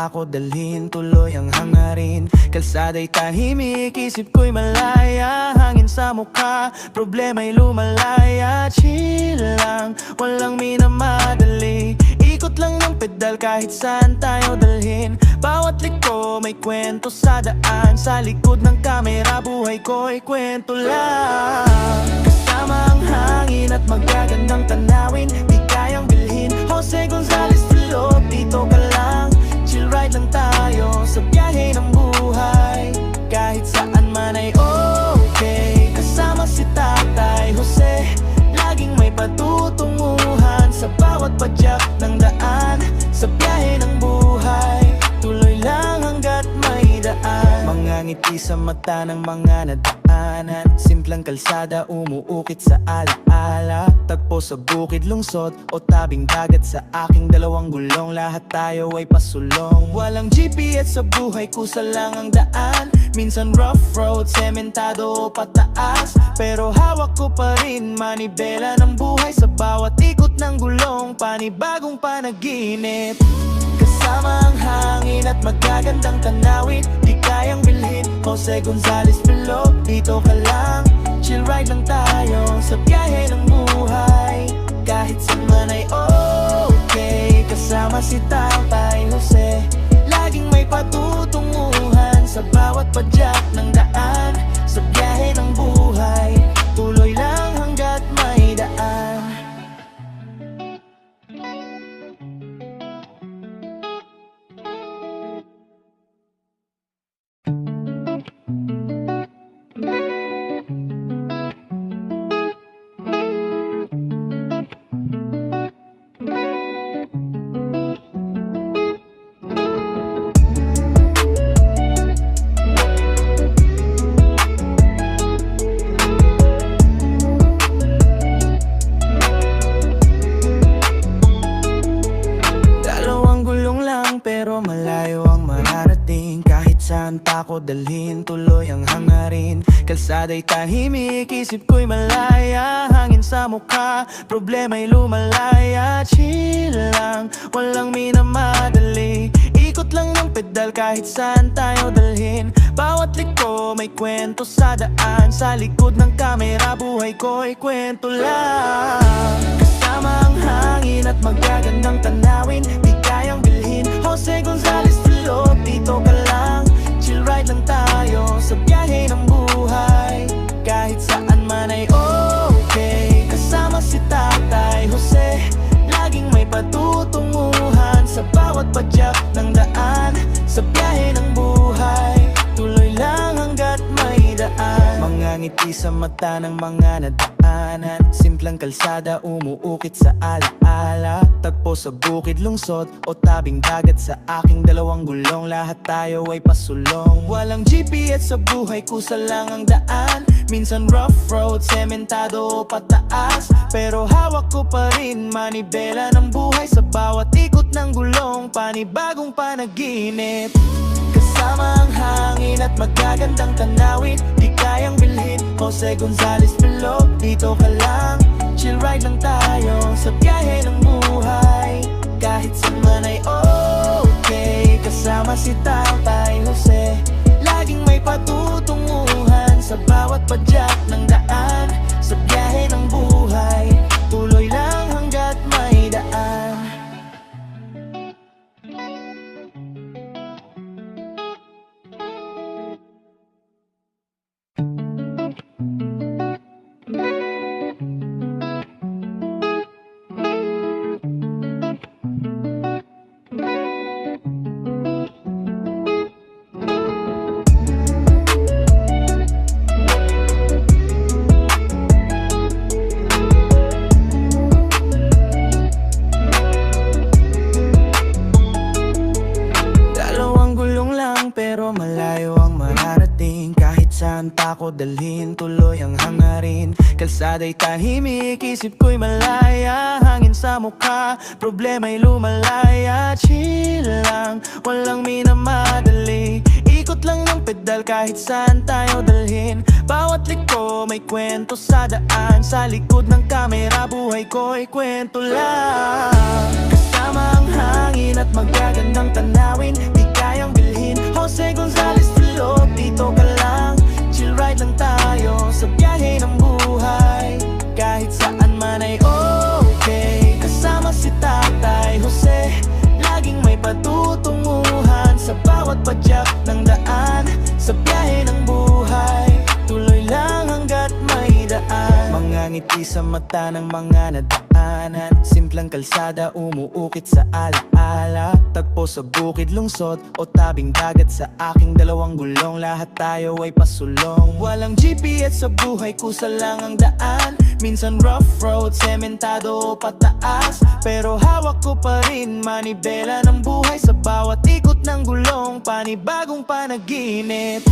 tako dalhin, tuloy ang hangarin. Kalsada'y tahimik, isip ko'y malaya. Hangin sa mukha, problema'y lumalaya. Chill lang, walang minamadali. Ikot lang ng pedal kahit saan tayo dalhin. Bawat liko may kwento sa daan. Sa likod ng kamera, buhay ko'y kwento lang. Kasama ang hangin at magagandang tanawin, di kayang bilhin. Jose Gonzalez Filop, dito ka lang. Chill ride lang tayo sa biyahe ng buhay. Kahit saan man ay okay. Kasama si Tatay Jose, laging may patutunguhan sa bawat padyak ng daan. Sa biyahe ng buhay, tuloy lang hanggat may daan. Mga ngiti sa mata ng mga nadaanan. Simpleng kalsada, umuukit sa alaala. Tagpo sa bukid, lungsod o tabing dagat. Sa aking dalawang gulong, lahat tayo ay pasulong. Walang GPS sa buhay, kusa lang ang daan. Minsan rough road, sementado o pataas. Pero hawak ko pa rin manibela ng buhay. Sa bawat ikot ng gulong, panibagong panaginip. Kasama ang hangin at magagandang tanawin, di kayang bilhin. Jose Gonzalez Filop, dito ka lang. Chill ride lang tayo sa biyahe ng buhay. Kahit saan man ay okay. Kasama si Tatay Jose, laging may patutunguhan sa bawat padyak ng daan. Sa biyahe ng buhay, tuloy lang hanggat may daan. Pero malayo ang mararating. Kahit saan tako dalhin, tuloy ang hangarin. Kalsada'y tahimik, isip ko'y malaya. Hangin sa mukha, problema'y lumalaya. Chill lang, walang minamadali. Ikot lang ng pedal kahit saan tayo dalhin. Bawat liko may kwento sa daan. Sa likod ng kamera, buhay ko'y kwento lang. Kasama ang hangin at magagandang tanawin, di kayang bilhin. Jose Gonzalez Filop, dito ka lang. Chill ride lang tayo sa biyahe ng buhay. Kahit saan man ay okay. Kasama si Tatay Jose, laging may patutunguhan sa bawat padyak ng daan. Sa biyahe ng buhay, tuloy lang hanggat may daan. Mga ngiti sa mata ng mga nadaanan. Simpleng kalsada, umuukit sa alaala. Tagpo sa bukid, lungsod o tabing dagat. Sa aking dalawang gulong, lahat tayo ay pasulong. Walang GPS sa buhay, kusa lang ang daan. Minsan rough road, sementado o pataas. Pero hawak ko pa rin manibela ng buhay. Sa bawat ikot ng gulong, panibagong panaginip. Kasama ang hangin at magagandang tanawin, di kayang bilhin. Jose Gonzalez Filop, dito ka lang. Chill ride lang tayo sa biyahe ng buhay. Kahit saan man ay okay. Kasama si Tatay Jose, laging may patutunguhan sa bawat padyak ng daan. Sa biyahe ng buhay, tuloy lang hanggat may daan. Pero malayo ang mararating. Kahit saan tako dalhin, tuloy ang hangarin. Kalsada'y tahimik, isip ko'y malaya. Hangin sa mukha, problema'y lumalaya. Chill lang, walang minamadali. Ikot lang ng pedal kahit saan tayo dalhin. Bawat liko may kwento sa daan. Sa likod ng kamera, buhay ko'y kwento lang. Kasama ang hangin at magagandang tanawin, di kayang bilhin. Jose Gonzalez Filog, dito ka lang. Chill ride lang tayo sa biyahe ng buhay. Kahit saan man ay okay. Kasama si Tatay Jose, laging may patutunguhan sa bawat padyak ng daan. Sa biyahe ng buhay, tuloy lang hanggat may daan. Mga ngiti sa mata ng mga nadaanan, simplang kalsada umuukit sa alaala. Tagpo sa bukid, lungsod o tabing dagat, sa aking dalawang gulong lahat tayo ay pasulong. Walang GPS sa buhay, kusa lang ang daan. Minsan rough road, sementado o pataas, pero hawak ko pa rin manibela ng buhay. Sa bawat ikot ng gulong, panibagong panaginip.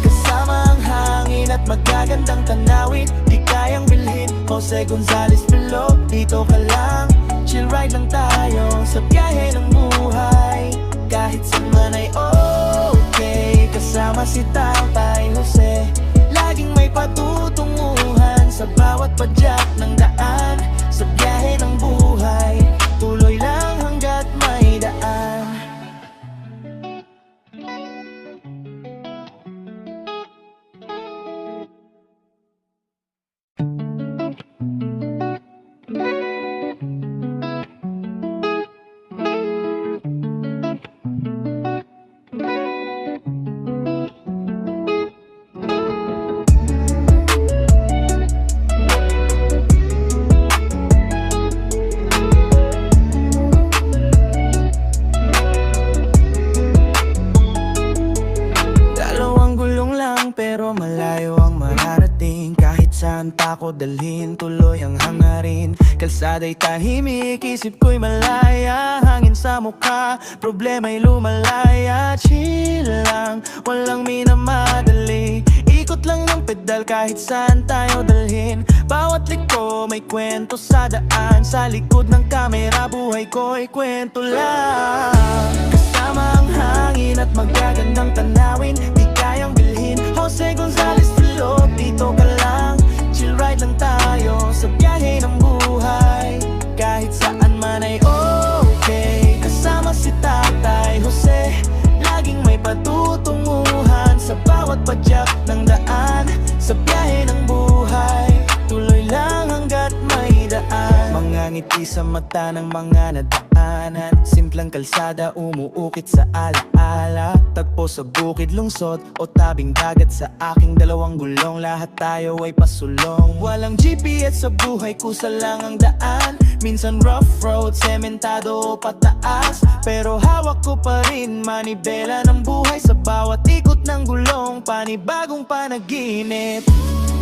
Kasama ang hangin at magagandang tanawin, di kayang bilhin. Jose Gonzalez Filog, dito ka lang. Chill ride lang tayo sa biyahe ng buhay. Kahit saan man ay okay. Kasama si Tatay Jose, laging may patutunguhan sa bawat padyak ng daan. Sa biyahe ng buhay, tuloy lang hanggat may daan. Pero malayo ang mararating, kahit saan pa ako dalhin, tuloy ang hangarin. Kalsada'y tahimik, isip ko'y malaya, hangin sa mukha, problema'y lumalaya. Chill lang, walang minamadali, ikot lang ng pedal kahit saan tayo dalhin. Bawat liko may kwento sa daan, sa likod ng kamera buhay ko'y kwento lang. Kasama ang hangin at magagandang tanawin, di kayang bilhin. Jose Gonzalez Filog, dito ka lang. Chill ride lang tayo sa biyahe ng buhay. Kahit saan man ay okay. Kasama si Tatay Jose, laging may patutunguhan sa bawat padyak ng daan. Sa biyahe ng buhay, tuloy lang hanggat may daan. Mga ngiti sa mata ng mga nadaanan, simplang kalsada umuukit sa alaala. Tagpo sa bukid, lungsod o tabing dagat, sa aking dalawang gulong lahat tayo ay pasulong. Walang GPS sa buhay, kusa lang ang daan. Minsan rough road, sementado o pataas, pero hawak ko pa rin manibela ng buhay. Sa bawat ikot ng gulong, panibagong panaginip.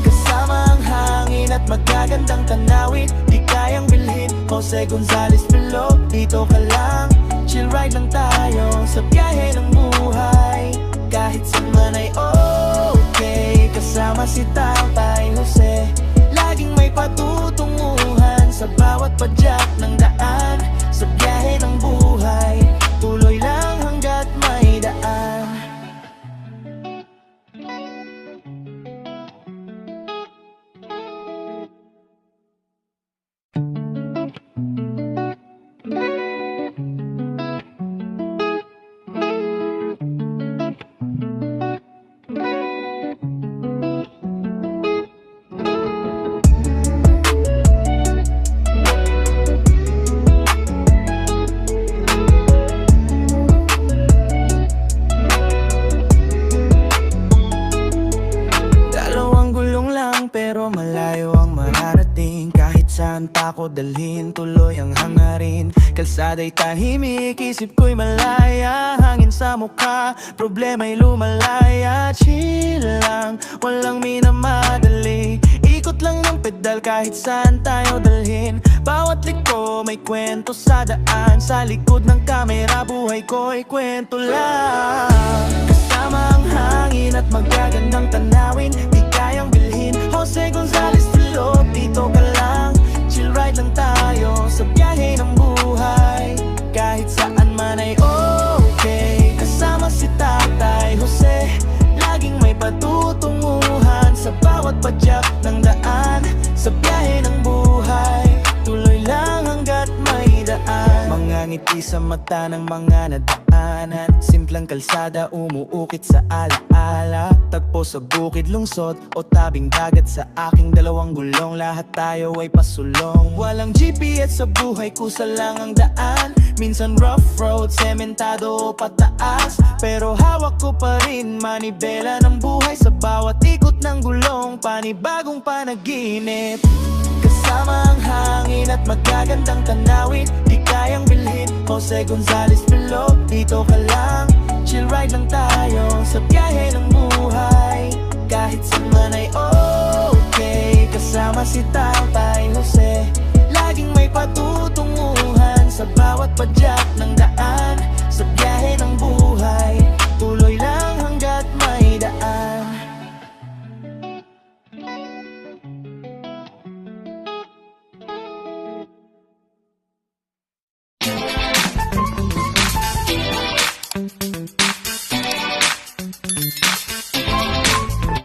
Kasama ang hangin at magagandang tanawin, di kayang bilhin. Jose Gonzalez Filog, dito ka lang. Chill ride lang tayo sa biyahe ng buhay. Kahit saan man ay okay. Kasama si Tatay Jose, laging may patutunguhan sa bawat padyak ng daan. Sa biyahe ng buhay, tuloy lang hanggat may daan. Pero malayo ang mararating, kahit saan pa ako dalhin, tuloy ang hangarin. Kalsada'y tahimik, isip ko'y malaya, hangin sa mukha, problema'y lumalaya. Chill lang, walang minamadali, ikot lang ng pedal kahit saan tayo dalhin. Bawat liko may kwento sa daan, sa likod ng kamera buhay ko'y kwento lang. Kasama ang hangin at magagandang tanawin, di kayang bilhin. Jose Gonzalez Filog, dito ka lang. Chill ride lang tayo sa biyahe ng buhay. Kahit saan man ay okay. Kasama si Tatay Jose, laging may patutunguhan sa bawat padyak ng daan. Sa biyahe ng buhay, tuloy lang hanggat may daan. Mga ngiti sa mata ng mga nadaanan. Simpleng kalsada umuukit sa alaala, tagpo sa bukid, lungsod o tabing dagat. Sa aking dalawang gulong lahat tayo ay pasulong. Walang GPS sa buhay, kusa lang ang daan. Minsan rough road, sementado o pataas, pero hawak ko pa rin manibela ng buhay. Sa bawat ikot ng gulong, panibagong panaginip. Kasama ang hangin at magagandang tanawin, di kayang bilhin. Jose Gonzalez below, dito ka lang. Chill ride lang tayo sa biyahe ng buhay. Kahit saan ay okay, kasama si Tatay Jose. Laging may patutunguhan sa bawat padyak ng